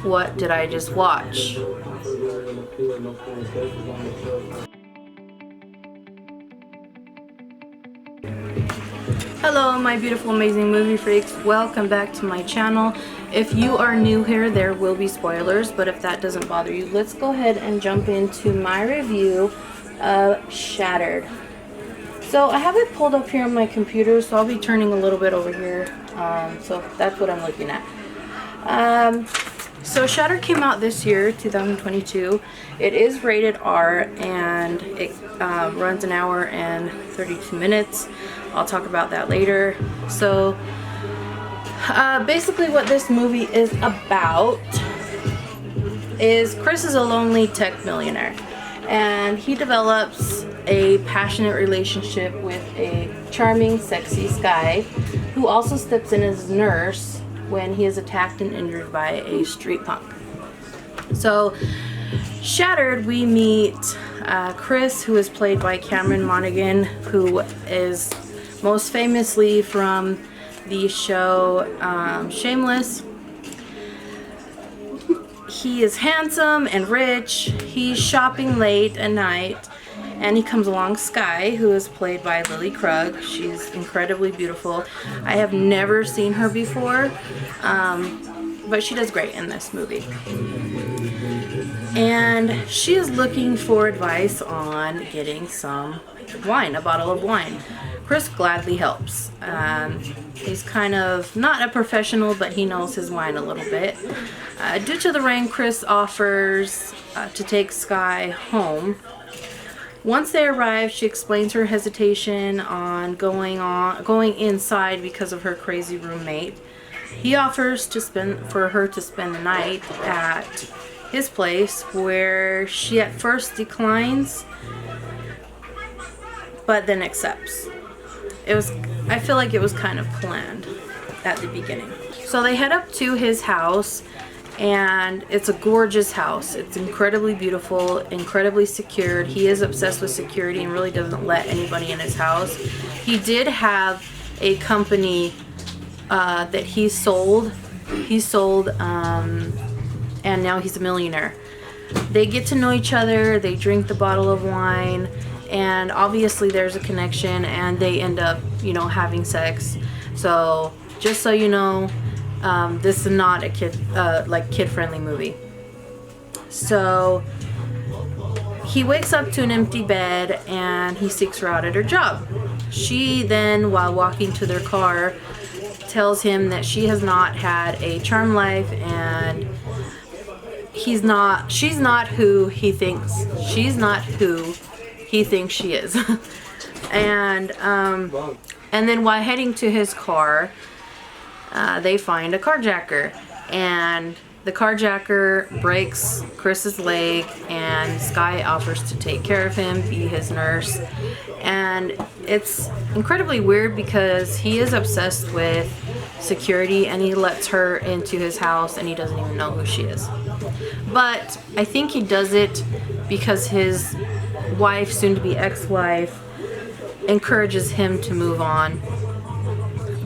What did I just watch? Hello my beautiful amazing movie freaks, welcome back to my channel. If you are new here, there will be spoilers, but if that doesn't bother you, let's go ahead and jump into my review of Shattered. So I have it pulled up here on my computer, so I'll be turning a little bit over here, so that's what I'm looking at. So Shattered came out this year, 2022. It is rated R, and it runs an hour and 32 minutes. I'll talk about that later. So basically what this movie is about is Chris is a lonely tech millionaire, and he develops a passionate relationship with a charming, sexy Sky, who also steps in as a nurse when he is attacked and injured by a street punk. So, Shattered, we meet Chris, who is played by Cameron Monaghan, who is most famously from the show Shameless. He is handsome and rich. He's shopping late at night, and he comes along Sky, who is played by Lily Krug. She's incredibly beautiful. I have never seen her before, but she does great in this movie. And she is looking for advice on getting some wine, a bottle of wine. Chris gladly helps. He's kind of not a professional, but he knows his wine a little bit. Due to the rain, Chris offers to take Sky home. Once they arrive, she explains her hesitation on going inside because of her crazy roommate. He offers for her to spend the night at his place, where she at first declines, but then accepts. I feel like it was kind of planned at the beginning. So they head up to his house, and it's a gorgeous house. It's incredibly beautiful, incredibly secured. He is obsessed with security and really doesn't let anybody in his house. He did have a company that he sold. And now he's a millionaire. They get to know each other. They drink the bottle of wine, and obviously there's a connection, and they end up, having sex. So just so you know, this is not a kid-friendly movie. So he wakes up to an empty bed, and he seeks her out at her job. She then, while walking to their car, tells him that she has not had a charmed life, and she's not who he thinks she is. And then while heading to his car, they find a carjacker, and the carjacker breaks Chris's leg, and Sky offers to take care of him, be his nurse. And it's incredibly weird because he is obsessed with security, and he lets her into his house, and he doesn't even know who she is. But I think he does it because his wife, soon to be ex-wife, encourages him to move on,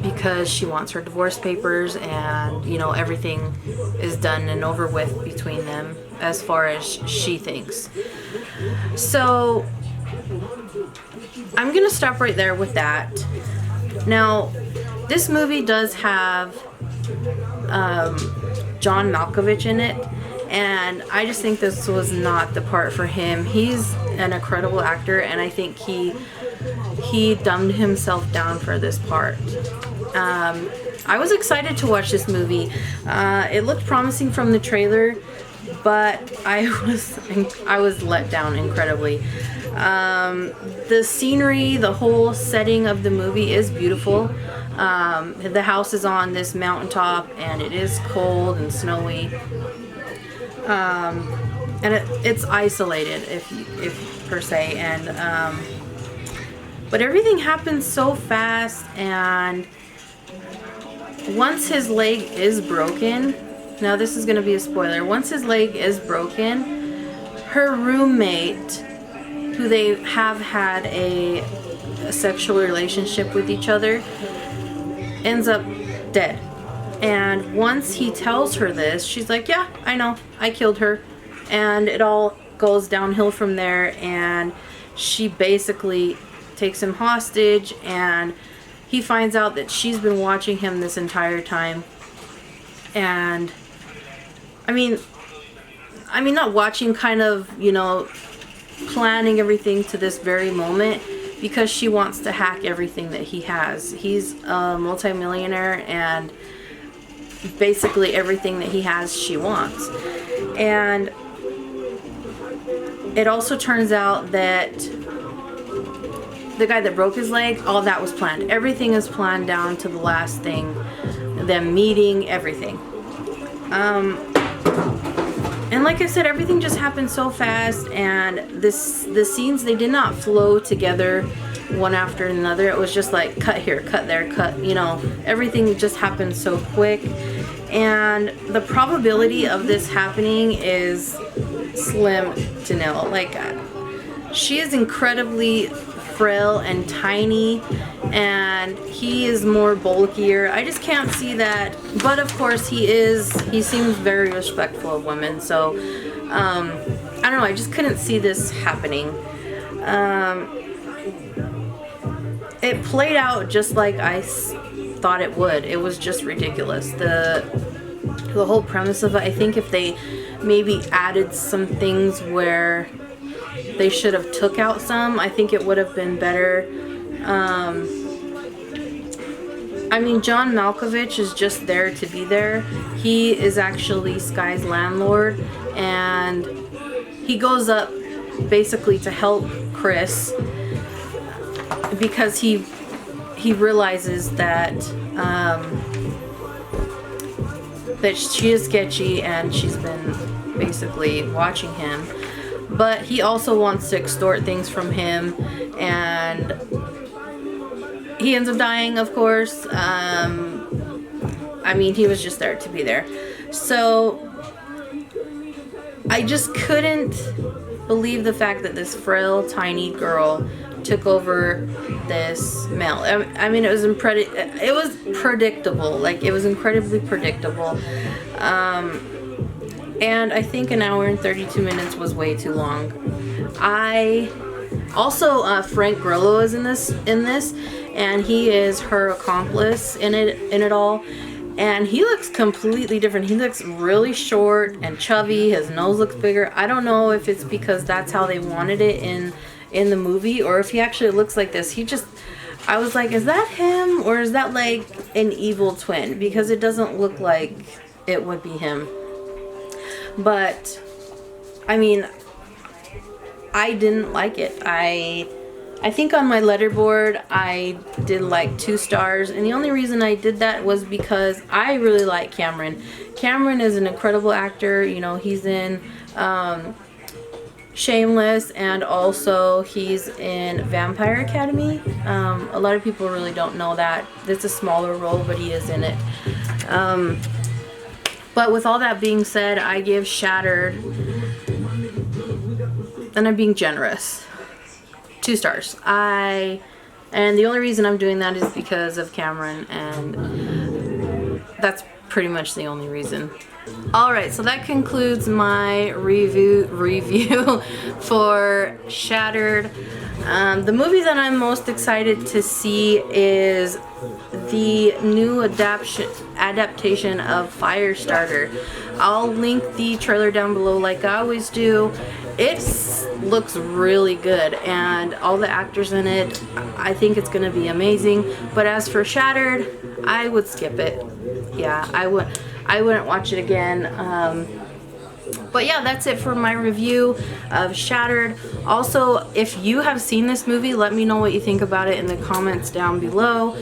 because she wants her divorce papers, and everything is done and over with between them as far as she thinks. So I'm gonna stop right there with that. Now, this movie does have John Malkovich in it, and I just think this was not the part for him. He's an incredible actor, and I think he dumbed himself down for this part. I was excited to watch this movie. It looked promising from the trailer, but I was let down incredibly. The scenery, the whole setting of the movie is beautiful. The house is on this mountaintop, and it is cold and snowy. And it's isolated, if per se, and but everything happens so fast. And once his leg is broken, now this is going to be a spoiler, once his leg is broken, her roommate, who they have had a sexual relationship with each other, ends up dead. And once he tells her this, she's like, yeah, I know, I killed her. And it all goes downhill from there, and she basically takes him hostage, and he finds out that she's been watching him this entire time. And I mean not watching, kind of, you know, planning everything to this very moment, because she wants to hack everything that he has. He's a multimillionaire, and basically everything that he has she wants. And it also turns out that the guy that broke his leg, all that was planned. Everything is planned down to the last thing. Them meeting, everything. And like I said, everything just happened so fast, and the scenes, they did not flow together one after another. It was just like cut here, cut there, cut, you know, everything just happened so quick. And the probability of this happening is slim to nil. Like, she is incredibly frail and tiny, and he is more bulkier. I just can't see that. But of course he seems very respectful of women, so I don't know, I just couldn't see this happening. It played out just like I thought it would. It was just ridiculous. The whole premise of it, I think if they maybe added some things where they should have took out some, I think it would have been better. I mean, John Malkovich is just there to be there. He is actually Sky's landlord, and he goes up basically to help Chris because he realizes that that she is sketchy, and she's been basically watching him. But he also wants to extort things from him, and he ends up dying, of course. I mean, he was just there to be there. So I just couldn't believe the fact that this frail, tiny girl took over this male. I mean, it was predictable. Like, it was incredibly predictable. And I think an hour and 32 minutes was way too long. Frank Grillo is in this, and he is her accomplice in it all. And he looks completely different. He looks really short and chubby. His nose looks bigger. I don't know if it's because that's how they wanted it in the movie, or if he actually looks like this. I was like, is that him, or is that like an evil twin? Because it doesn't look like it would be him. But I mean, I didn't like it. I think on my letterboard I did like 2 stars, and the only reason I did that was because I really like Cameron. Cameron is an incredible actor. You know, he's in Shameless, and also he's in Vampire Academy. A lot of people really don't know that. It's a smaller role, but he is in it. But with all that being said, I give Shattered, and I'm being generous, 2 stars. And the only reason I'm doing that is because of Cameron, and that's pretty much the only reason. Alright, so that concludes my review for Shattered. The movie that I'm most excited to see is the new adaptation of Firestarter. I'll link the trailer down below like I always do. It looks really good, and all the actors in it, I think it's going to be amazing. But as for Shattered, I would skip it. Yeah, I wouldn't watch it again. But yeah, that's it for my review of Shattered. Also, if you have seen this movie, let me know what you think about it in the comments down below.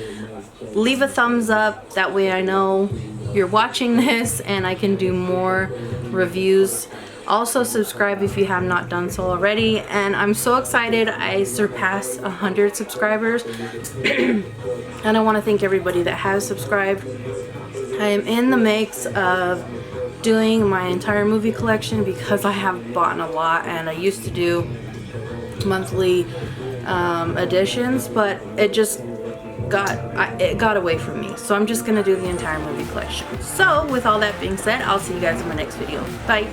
Leave a thumbs up, that way I know you're watching this and I can do more reviews. Also, subscribe if you have not done so already. And I'm so excited, I surpassed 100 subscribers. And I want to thank everybody that has subscribed. I am in the mix of doing my entire movie collection because I have bought a lot, and I used to do monthly editions, but it just it got away from me. So I'm just gonna do the entire movie collection. So with all that being said, I'll see you guys in my next video. Bye.